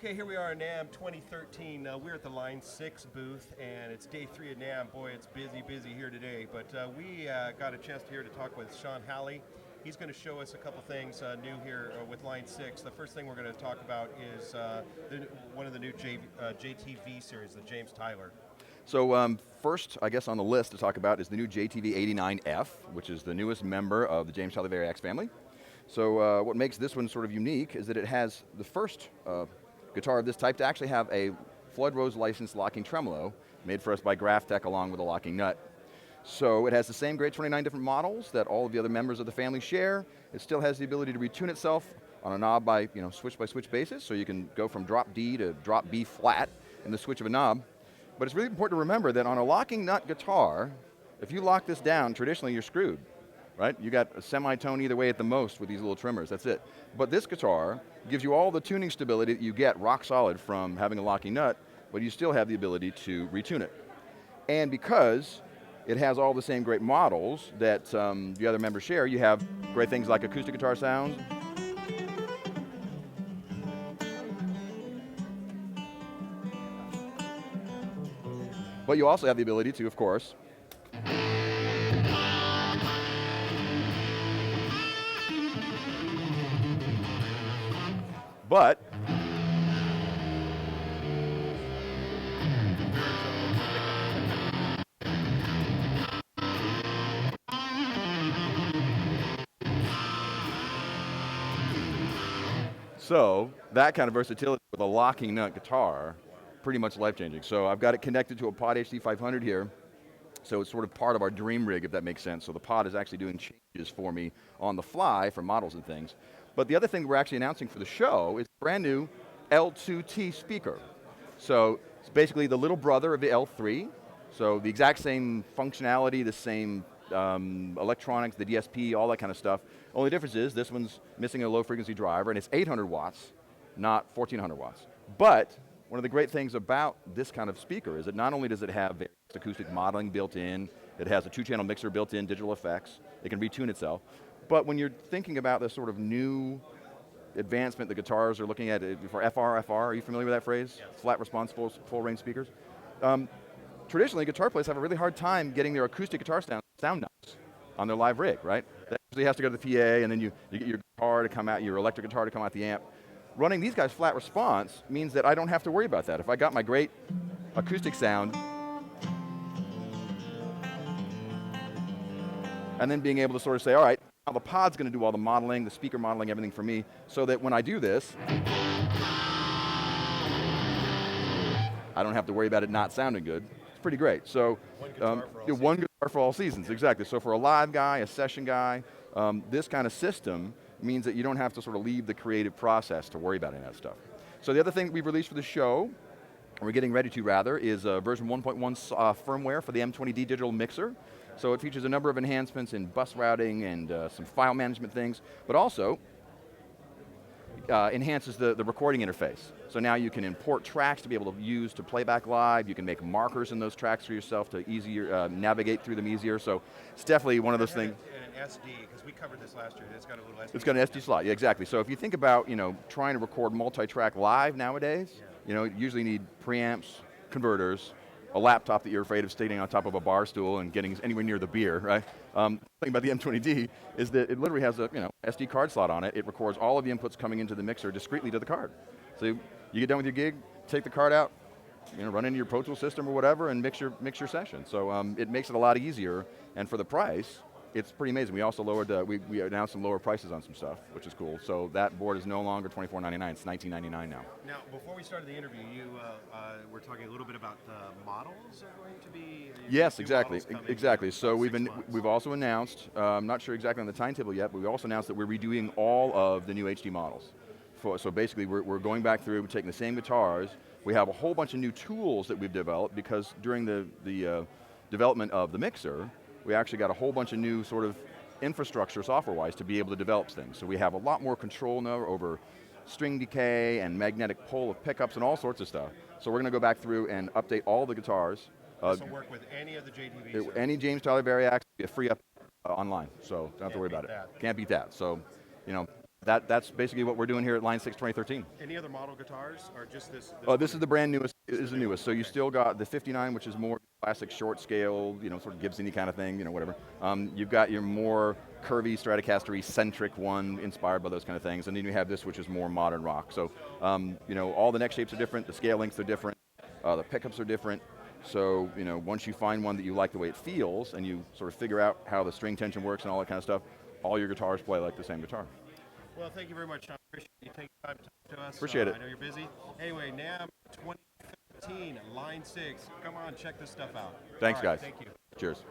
Okay, here we are in NAMM 2013. We're at the Line6 booth, and it's day 3 of NAMM. Boy, it's busy here today. But we got a chance here to talk with Sean Halley. He's going to show us a couple things new here with Line6. The first thing we're going to talk about is one of the new JT V series, the James Tyler. So first, I guess on the list to talk about is the new JT V89F, which is the newest member of the James Tyler Variax family. So what makes this one sort of unique is that it has the first guitar of this type to actually have a Flood Rose licensed locking tremolo made for us by Graphtec along with a locking nut. So it has the same great 29 different models that all of the other members of the family share. It still has the ability to retune itself on a knob by switch basis, so you can go from drop D to drop B flat in the switch of a knob. But it's really important to remember that on a locking nut guitar, if you lock this down, traditionally you're screwed, right? You got a semitone either way at the most with these little trimmers, that's it. But this guitar gives you all the tuning stability that you get rock solid from having a locking nut, but you still have the ability to retune it. And because it has all the same great models that the other members share, you have great things like acoustic guitar sounds, but you also have the ability to, of course, but so that kind of versatility with a locking nut guitar, pretty much life-changing. So I've got it connected to a Pod HD500 here. So it's sort of part of our dream rig, if that makes sense. So the Pod is actually doing changes for me on the fly for models and things. But the other thing we're actually announcing for the show is a brand new L2T speaker. So it's basically the little brother of the L3. So the exact same functionality, the same electronics, the DSP, all that kind of stuff. Only difference is this one's missing a low frequency driver and it's 800 watts, not 1400 watts. But one of the great things about this kind of speaker is that not only does it have acoustic modeling built in, it has a 2-channel mixer built in, digital effects, it can retune itself, but when you're thinking about this sort of new advancement the guitars are looking at for FR, are you familiar with that phrase? Yes. Flat response, full range speakers. Traditionally, guitar players have a really hard time getting their acoustic guitar sound knobs on their live rig, right? That usually has to go to the PA, and then you get your guitar to come out, your electric guitar to come out the amp. Running these guys flat response means that I don't have to worry about that. If I got my great acoustic sound, and then being able to sort of say, all right, now the Pod's going to do all the modeling, the speaker modeling, everything for me, so that when I do this, I don't have to worry about it not sounding good. It's pretty great. So One guitar for all seasons, exactly. So for a live guy, a session guy, this kind of system means that you don't have to sort of leave the creative process to worry about any of that stuff. So the other thing we've released for the show, or we're getting ready to rather, is version 1.1 firmware for the M20D digital mixer. So it features a number of enhancements in bus routing and some file management things, but also enhances the recording interface. So now you can import tracks to be able to use to play back live. You can make markers in those tracks for yourself to easier navigate through them easier. So it's definitely one of those things. And an SD, because we covered this last year. It's got a little SD. It's got an SD slot, yeah, exactly. So if you think about trying to record multi-track live nowadays, you usually need preamps, converters, a laptop that you're afraid of standing on top of a bar stool and getting anywhere near the beer, right? The thing about the M20D is that it literally has a SD card slot on it. It records all of the inputs coming into the mixer discreetly to the card. So you get done with your gig, take the card out, run into your Pro Tools system or whatever, and mix your session. So it makes it a lot easier, and for the price, it's pretty amazing. We also lowered, we announced some lower prices on some stuff, which is cool. So that board is no longer $24.99, it's $19.99 now. Now, before we started the interview, you were talking a little bit about the models are going to be. Yes, exactly. So we've also announced, I'm not sure exactly on the timetable yet, but we also announced that we're redoing all of the new HD models. So basically, we're going back through, we're taking the same guitars. We have a whole bunch of new tools that we've developed because during the development of the mixer, we actually got a whole bunch of new sort of infrastructure software-wise to be able to develop things. So we have a lot more control now over string decay and magnetic pull of pickups and all sorts of stuff. So we're going to go back through and update all the guitars. This will work with any of the JTVs. Any James Tyler Variax, be a free up online, so don't have to worry about it. Can't beat that. So, that's basically what we're doing here at Line 6 2013. Any other model guitars, or just this? This is the brand newest. Is the newest. So you still got the 59, which is more classic short scale, sort of Gibson-y kind of thing, whatever. You've got your more curvy Stratocaster-centric one, inspired by those kind of things, and then you have this, which is more modern rock. So, all the neck shapes are different, the scale lengths are different, the pickups are different. So, once you find one that you like the way it feels, and you sort of figure out how the string tension works and all that kind of stuff, all your guitars play like the same guitar. Well, thank you very much, Sean. Appreciate you taking time to talk to us. Appreciate it. I know you're busy. Anyway, NAMM 2013, Line 6. Come on, check this stuff out. Thanks, All right, guys. Thank you. Cheers.